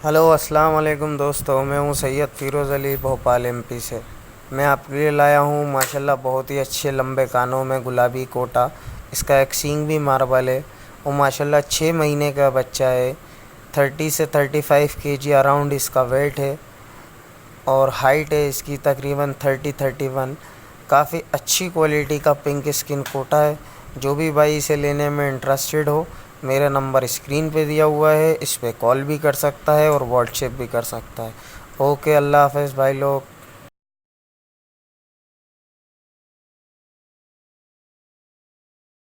Hello अस्सलाम वालेकुम दोस्तों, मैं हूँ सैयद फ़िरोज़ अली भोपाल एमपी से। मैं आपके लिए लाया हूँ माशाल्लाह बहुत ही अच्छे लंबे कानों में गुलाबी कोटा। इसका एक सींग भी मार्बल है और माशाल्लाह 6 महीने का बच्चा है। 30 से 35 kg अराउंड इसका वेट है और हाइट है इसकी तकरीबन 30-31। काफ़ी अच्छी क्वालिटी का पिंक स्किन कोटा है। जो भी भाई इसे लेने में इंटरेस्टेड हो, मेरा नंबर स्क्रीन पे दिया हुआ है, इस पे कॉल भी कर सकता है और व्हाट्सएप भी कर सकता है। ओके, अल्लाह हाफ़िज़ भाई लोग।